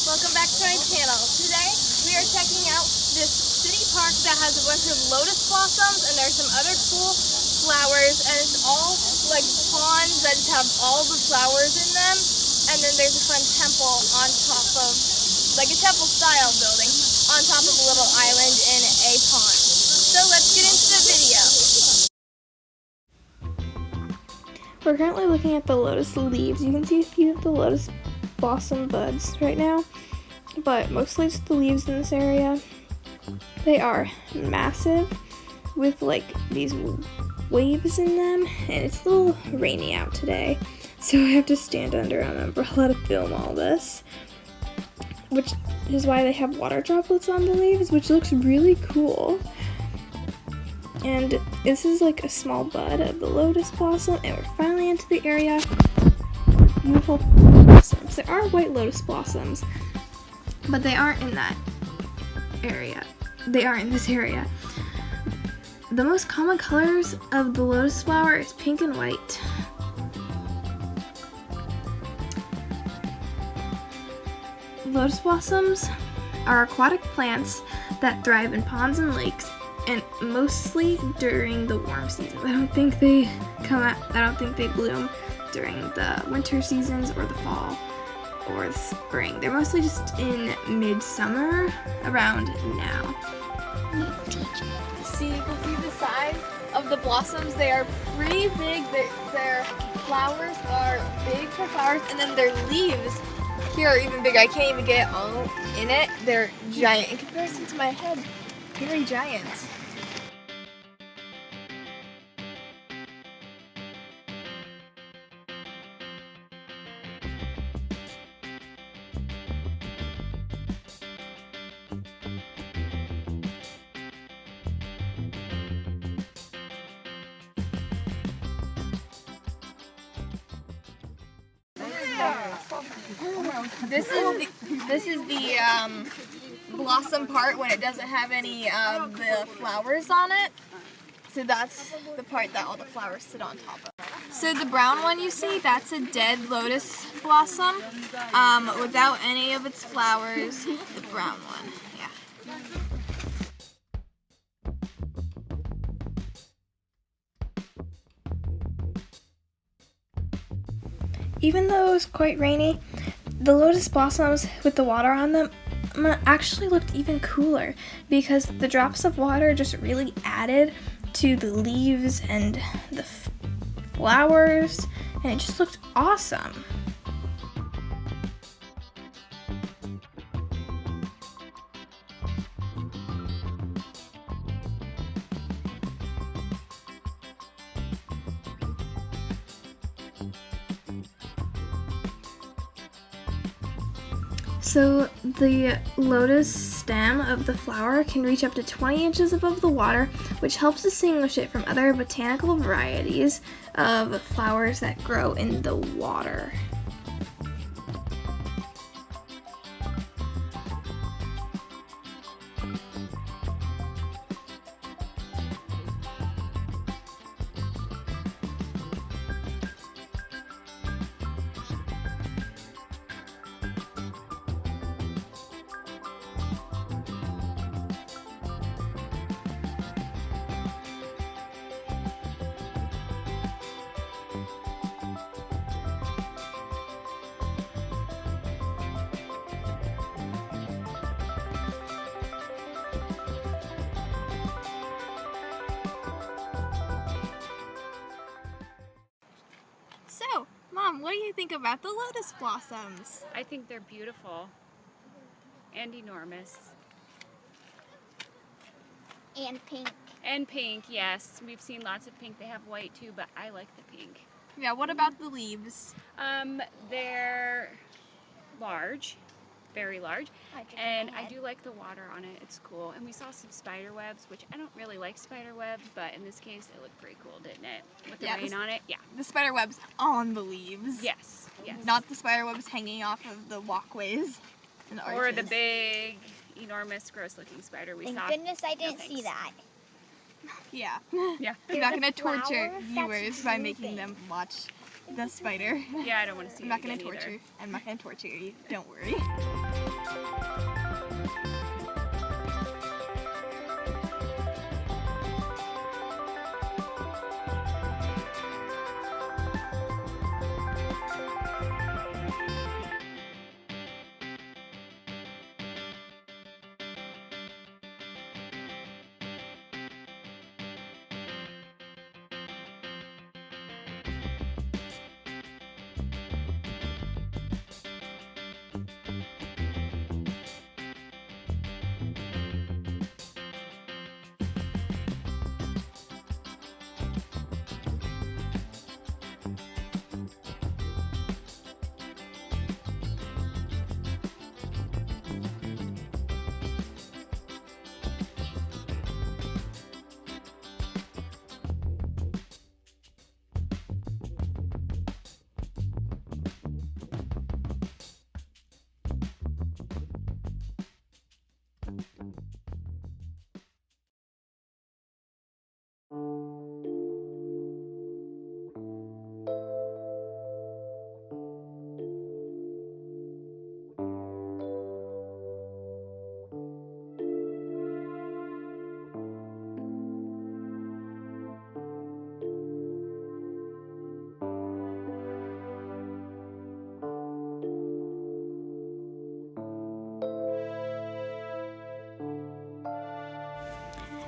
Welcome back to my channel. Today we are checking out this city park that has a bunch of lotus blossoms and there's some other cool flowers, and it's all like ponds that just have all the flowers in them, and then there's a fun temple on top of, like a temple style building on top of a little island in a pond. So let's get into the video. We're currently looking at the lotus leaves. You can see a few of the lotus blossom buds right now, but mostly just the leaves in this area. They are massive with like these waves in them, and it's a little rainy out today, so I have to stand under an umbrella to film all this, which is why they have water droplets on the leaves, which looks really cool. And this is like a small bud of the lotus blossom, and we're finally into the area. Beautiful blossoms. There are white lotus blossoms, but they aren't in that area. They are in this area. The most common colors of the lotus flower is pink and white. Lotus blossoms are aquatic plants that thrive in ponds and lakes, and mostly during the warm seasons. I don't think they bloom during the winter seasons or the fall or the spring. They're mostly just in midsummer around now. See, you can see the size of the blossoms. They are pretty big. Their flowers are big for flowers, and then their leaves here are even bigger. I can't even get it all in it. They're giant in comparison to my head. Very giant. This is the blossom part when it doesn't have any of the flowers on it. So that's the part that all the flowers sit on top of. So the brown one you see, that's a dead lotus blossom without any of its flowers. The brown one, yeah. Even though it was quite rainy, the lotus blossoms with the water on them actually looked even cooler because the drops of water just really added to the leaves and the flowers, and it just looked awesome. So the lotus stem of the flower can reach up to 20 inches above the water, which helps distinguish it from other botanical varieties of flowers that grow in the water. So, Mom, what do you think about the lotus blossoms? I think they're beautiful and enormous. And pink. And pink, yes. We've seen lots of pink. They have white too, but I like the pink. Yeah, what about the leaves? They're large, very large, and I do like the water on it. It's cool. And we saw some spider webs, which I don't really like spider webs, but in this case it looked pretty cool, didn't it? With the rain on it, yeah. The spider webs on the leaves. Yes, yes. Not the spider webs hanging off of the walkways and the arches. Or the big, enormous, gross-looking spider we saw. Thank goodness I didn't see that. Yeah. Yeah. You're not going to There's a torture flower viewers that's by making moving. them watch the spider. Yeah, I don't want to see I'm it not gonna again torture. either. I'm not gonna torture you. Don't worry.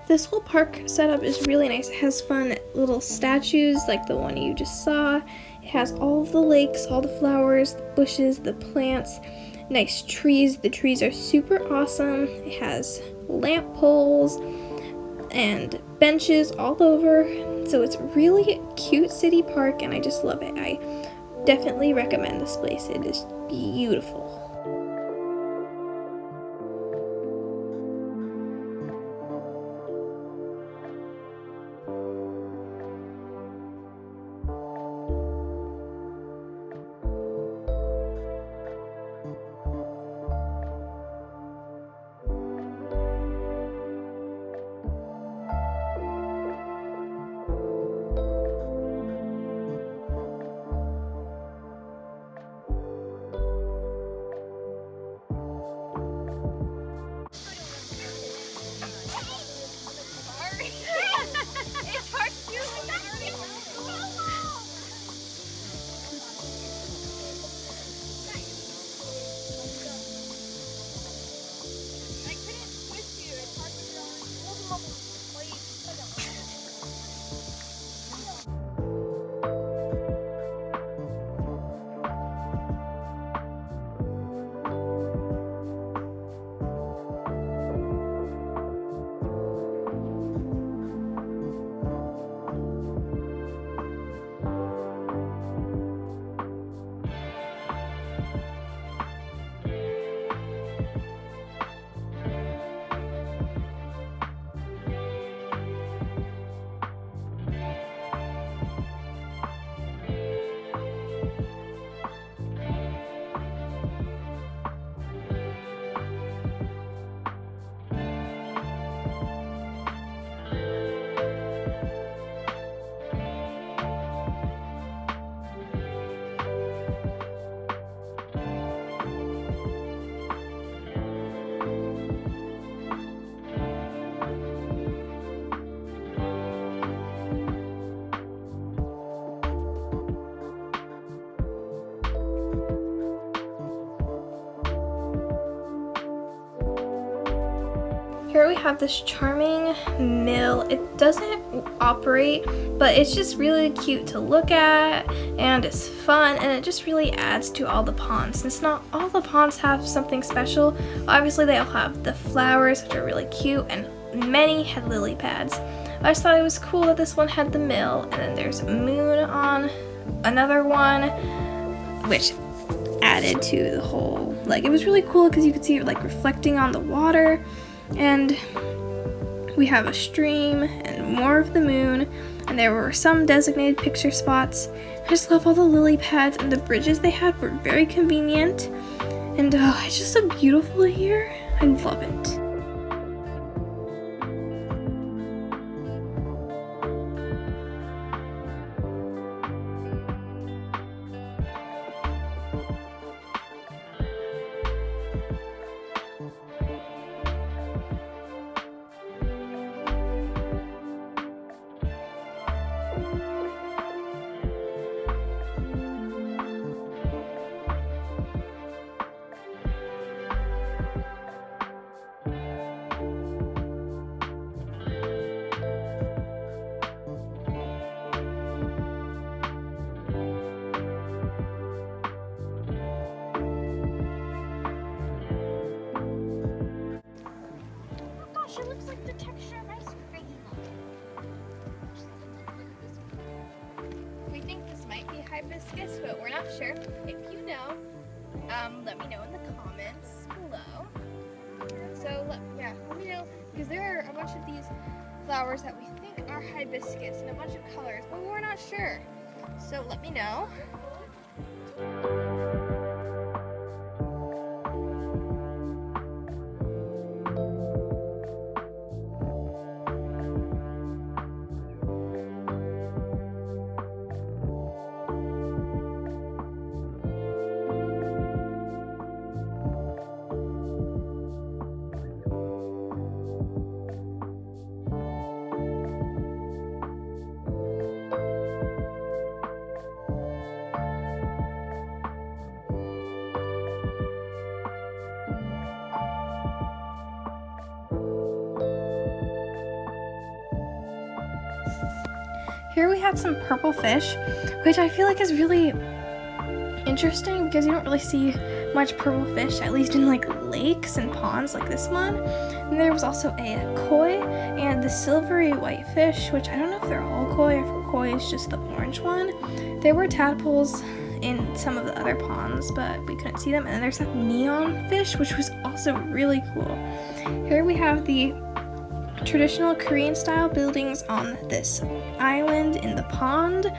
This whole park setup is really nice. It has fun little statues like the one you just saw. It has all of the lakes, all the flowers, the bushes, the plants, nice trees. The trees are super awesome. It has lamp poles and benches all over. So it's really a cute city park and I just love it. I definitely recommend this place. It is beautiful. Here we have this charming mill. It doesn't operate, but it's just really cute to look at and it's fun and it just really adds to all the ponds. Since not all the ponds have something special, obviously they all have the flowers, which are really cute, and many had lily pads. I just thought it was cool that this one had the mill, and then there's a moon on another one, which added to the whole, like, it was really cool because you could see it like reflecting on the water. And we have a stream and more of the moon, and there were some designated picture spots. I just love all the lily pads, and the bridges they had were very convenient, and it's just so beautiful here. I love it. Gosh, it looks like the texture of ice cream. We think this might be hibiscus, but we're not sure. If you know, let me know in the comments below. So let me know, because there are a bunch of these flowers that we think are hibiscus in a bunch of colors, but we're not sure. So let me know. Here we had some purple fish, which I feel like is really interesting because you don't really see much purple fish, at least in like lakes and ponds like this one. And there was also a koi and the silvery white fish, which I don't know if they're all koi or if koi is just the orange one. There were tadpoles in some of the other ponds, but we couldn't see them. And then there's that neon fish, which was also really cool. Here we have the traditional Korean style buildings on this island in the pond.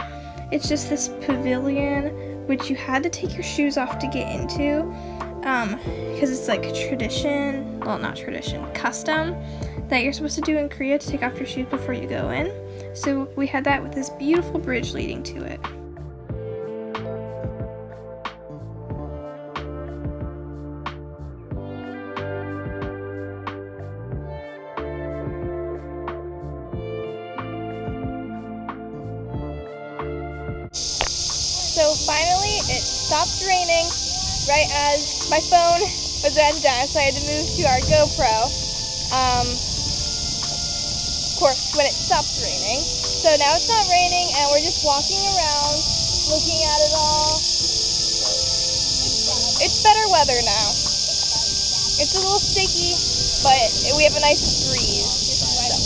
It's just this pavilion which you had to take your shoes off to get into because it's like custom that you're supposed to do in Korea, to take off your shoes before you go in. So we had that with this beautiful bridge leading to it. So finally it stopped raining right as my phone was at down, so I had to move to our GoPro. Of course, when it stopped raining. So now it's not raining and we're just walking around, looking at it all. It's better weather now. It's a little sticky, but we have a nice breeze. So.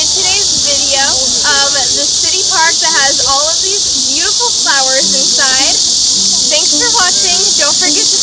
Today's video of the city park that has all of these beautiful flowers inside. Thanks for watching. Don't forget to